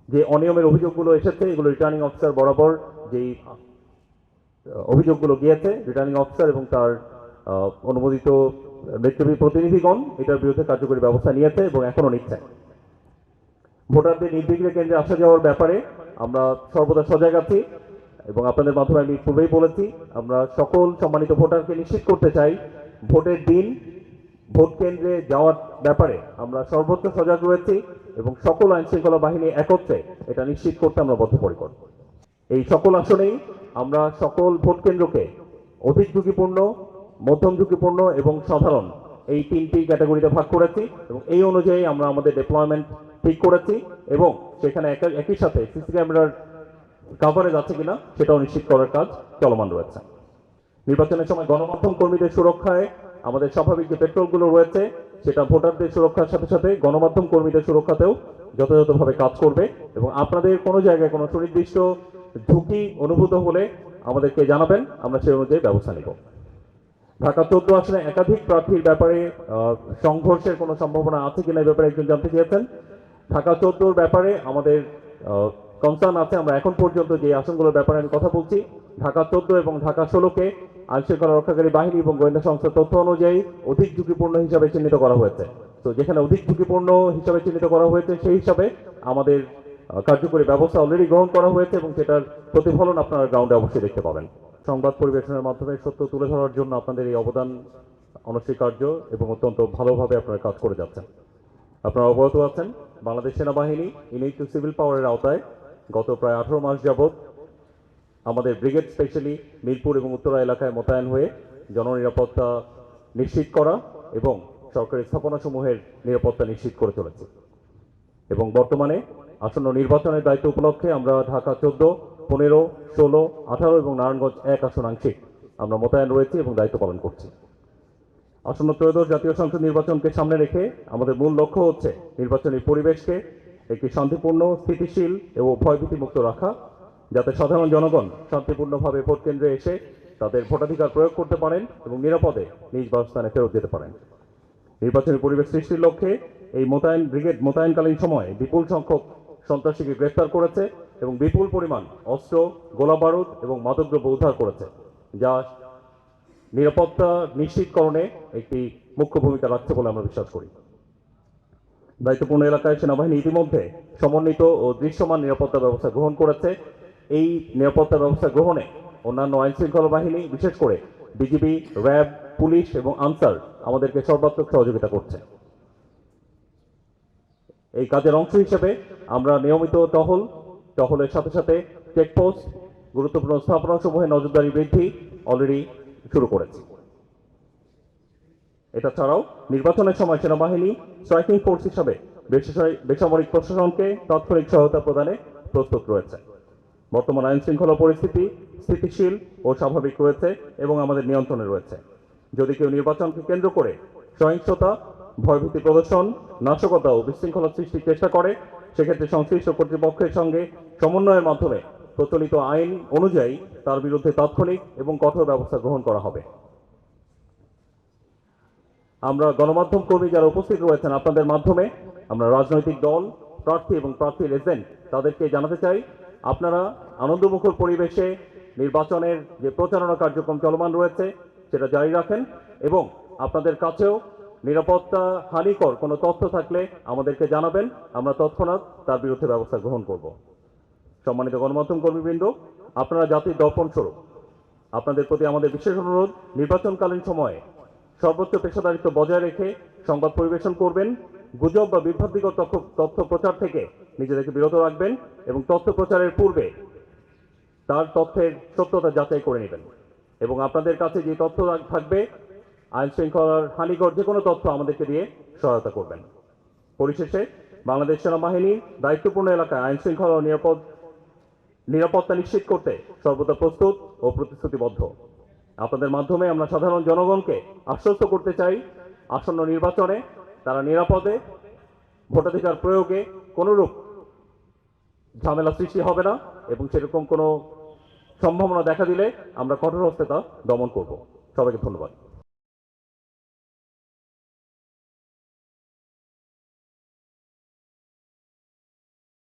যে অনিয়মের অভিযোগগুলো এসেছে এগুলো রিটার্নিং অফিসার বরাবর যেই অভিযোগগুলো গিয়েছে রিটার্নিং অফিসার এবং তার অনুমোদিত নেতৃত্বের প্রতিনিধিগণ এটার বিরুদ্ধে কার্যকরী ব্যবস্থা নিয়েছে এবং এখনো নিচ্ছে। ভোটারদের নির্বিঘ্নে কেন্দ্রে আসা যাওয়ার ব্যাপারে আমরা সর্বদা সজাগ আছি এবং আপনাদের মাধ্যমে আমি পূর্বেই বলেছি আমরা সকল সম্মানিত ভোটারকে নিশ্চিত করতে চাই ভোটের দিন ভোট কেন্দ্রে যাওয়ার ব্যাপারে আমরা সর্বোচ্চ সজাগ রয়েছি এবং সকল আইন শৃঙ্খলা বাহিনী একত্রে এটা নিশ্চিত করতে আমরা বদ্ধপরিকর। এই সকল আসনেই আমরা সকল ভোট কেন্দ্রকে অধিক ঝুঁকিপূর্ণ, মধ্যম ঝুঁকিপূর্ণ এবং সাধারণ এই তিনটি ক্যাটাগরিতে ভাগ করেছি এবং এই অনুযায়ী আমরা আমাদের ডিপ্লয়মেন্ট ঠিক করেছি এবং সেখানে একই সাথে সিসি ক্যামেরার কাভারেজ আছে কিনা সেটাও নিশ্চিত করার কাজ চলমান রয়েছে। নির্বাচনের সময় গণমাধ্যম কর্মীদের সুরক্ষায় আমাদের স্বাভাবিক যে পেট্রোলগুলো রয়েছে সেটা ভোটারদের সুরক্ষার সাথে সাথে গণমাধ্যম কর্মীদের সুরক্ষাতেও যথাযথভাবে কাজ করবে এবং আপনাদের কোনো জায়গায় কোনো সুনির্দিষ্ট ঝুঁকি অনুভূত হলে আমাদেরকে জানাবেন, আমরা সেই অনুযায়ী ব্যবস্থা নিব। ঢাকা 14 আসনে একাধিক প্রার্থীর ব্যাপারে সংঘর্ষের কোনো সম্ভাবনা আছে কিনা এই ব্যাপারে একজন জানতে চেয়েছেন। ঢাকা 14 ব্যাপারে আমাদের কনসার্ন আছে। আমরা এখন পর্যন্ত যে আসনগুলোর ব্যাপারে আমি কথা বলছি ঢাকা 14 এবং ঢাকা 16কে আইনশৃঙ্খলা রক্ষাকারী বাহিনী এবং গোয়েন্দা সংস্থার তথ্য অনুযায়ী অধিক ঝুঁকিপূর্ণ হিসাবে চিহ্নিত করা হয়েছে। তো যেখানে অধিক ঝুঁকিপূর্ণ হিসাবে চিহ্নিত করা হয়েছে সেই হিসাবে আমাদের কার্যকরী ব্যবস্থা অলরেডি গ্রহণ করা হয়েছে এবং সেটার প্রতিফলন আপনারা গ্রাউন্ডে অবশ্যই দেখতে পাবেন। সংবাদ পরিবেশনের মাধ্যমে সত্য তুলে ধরার জন্য আপনাদের এই অবদান অনস্বীকার্য এবং অত্যন্ত ভালোভাবে আপনারা কাজ করে যাচ্ছেন। আপনারা অবগত আছেন বাংলাদেশ সেনাবাহিনী ইউনিট টু সিভিল পাওয়ারের আওতায় গত প্রায় 18 মাস যাবৎ আমাদের ব্রিগেড স্পেশালি মিরপুর এবং উত্তরা এলাকায় মোতায়েন হয়ে জননিরাপত্তা নিশ্চিত করা এবং সরকারি স্থাপনাসমূহের নিরাপত্তা নিশ্চিত করে চলেছে এবং বর্তমানে আসন্ন নির্বাচনের দায়িত্ব উপলক্ষে আমরা ঢাকা 14, 15, 16, 18 এবং নারায়ণগঞ্জ 1 আসন আংশিক আমরা মোতায়েন রয়েছি এবং দায়িত্ব পালন করছি। আসন্ন ত্রয়োদশ জাতীয় সংসদ নির্বাচনকে সামনে রেখে আমাদের মূল লক্ষ্য হচ্ছে নির্বাচনী পরিবেশকে একটি শান্তিপূর্ণ, স্থিতিশীল এবং ভয়ভীতিমুক্ত রাখা, যাতে সাধারণ জনগণ শান্তিপূর্ণভাবে ভোট কেন্দ্রে এসে তাদের ভোটাধিকার প্রয়োগ করতে পারেন এবং নিরাপদে নিজ বাসস্থানে ফেরত যেতে পারেন। নির্বাচনী পরিবেশ সৃষ্টির লক্ষ্যে এই ব্রিগেড মোতায়েনকালীন সময়ে বিপুল সংখ্যক সন্ত্রাসীকে গ্রেফতার করেছে এবং বিপুল পরিমাণ অস্ত্র, গোলাবারুদ এবং মাদকদ্রব্য উদ্ধার করেছে, যা নিরাপত্তা নিশ্চিতকরণে একটি মুখ্য ভূমিকা রাখছে বলে আমরা বিশ্বাস করি। দায়িত্বপূর্ণ এলাকায় সেনাবাহিনী ইতিমধ্যে সমন্বিত ও দৃশ্যমান নিরাপত্তা ব্যবস্থা গ্রহণ করেছে। এই নিরাপত্তা ব্যবস্থা গ্রহণে অন্যান্য আইন শৃঙ্খলা বাহিনী, বিশেষ করে বিজিবি, র্যাব, পুলিশ এবং আনসার আমাদেরকে সর্বাত্মক সহযোগিতা করছে। এই কাজের অংশ হিসেবে আমরা নিয়মিত টহলের সাথে সাথে চেকপোস্ট, গুরুত্বপূর্ণ স্থাপনাসমূহে নজরদারি বৃদ্ধি অলরেডি শুরু করেছি। এটা ছাড়াও নির্বাচনের সময় সেনাবাহিনী স্ট্রাইকিং ফোর্স হিসাবে বেসামরিক প্রশাসনকে তাৎক্ষণিক সহায়তা প্রদানে প্রস্তুত রয়েছে। বর্তমান আইন শৃঙ্খলা পরিস্থিতি স্থিতিশীল ও স্বাভাবিক রয়েছে এবং আমাদের নিয়ন্ত্রণে রয়েছে। যদি কেউ নির্বাচনকে কেন্দ্র করে সহিংসতা, ভয়ভীতি প্রদর্শন, নাশকতা ও বিশৃঙ্খলা সৃষ্টির চেষ্টা করে, সেক্ষেত্রে সংশ্লিষ্ট কর্তৃপক্ষের সঙ্গে সমন্বয়ের মাধ্যমে প্রচলিত আইন অনুযায়ী তার বিরুদ্ধে তাৎক্ষণিক এবং কঠোর ব্যবস্থা গ্রহণ করা হবে। আমরা গণমাধ্যম কর্মী যারা উপস্থিত রয়েছেন আপনাদের মাধ্যমে আমরা রাজনৈতিক দল, প্রার্থী এবং প্রার্থীর এজেন্ট তাদেরকে জানাতে চাই, আপনারা আনন্দমুখর পরিবেশে নির্বাচনের যে প্রচারণা কার্যক্রম চলমান রয়েছে সেটা জারি রাখেন এবং আপনাদের কাছেও নিরাপত্তা হানিকর কোনো তথ্য থাকলে আমাদেরকে জানাবেন, আমরা তৎক্ষণাৎ তার বিরুদ্ধে ব্যবস্থা গ্রহণ করব। সম্মানিত গণমাধ্যম কর্মীবৃন্দ, আপনারা জাতির দর্পণ স্বরূপ, আপনাদের প্রতি আমাদের বিশেষ অনুরোধ, নির্বাচনকালীন সময়ে সর্বোচ্চ পেশাদারিত্ব বজায় রেখে সংবাদ পরিবেশন করবেন, গুজব বা বিভ্রান্তিকর তথ্য প্রচার থেকে নিজেদেরকে বিরত রাখবেন এবং তথ্য প্রচারের পূর্বে তার তথ্যের সত্যতা যাচাই করে নেবেন এবং আপনাদের কাছে যে তথ্য থাকবে আইন শৃঙ্খলার হানিকর যে কোনো তথ্য আমাদেরকে দিয়ে সহায়তা করবেন। পরিশেষে বাংলাদেশ সেনাবাহিনীর দায়িত্বপূর্ণ এলাকায় আইন শৃঙ্খলা ও নিরাপত্তা নিশ্চিত করতে সর্বদা প্রস্তুত ও প্রতিশ্রুতিবদ্ধ। আপনাদের মাধ্যমে আমরা সাধারণ জনগণকে আশ্বস্ত করতে চাই, আসন্ন নির্বাচনে তারা নিরাপদে ভোটাধিকার প্রয়োগে কোনোরূপ ঝামেলা সৃষ্টি হবে না এবং সেরকম কোনো সম্ভাবনা দেখা দিলে আমরা কঠোর হস্তে তা দমন করব। সবাইকে ধন্যবাদ।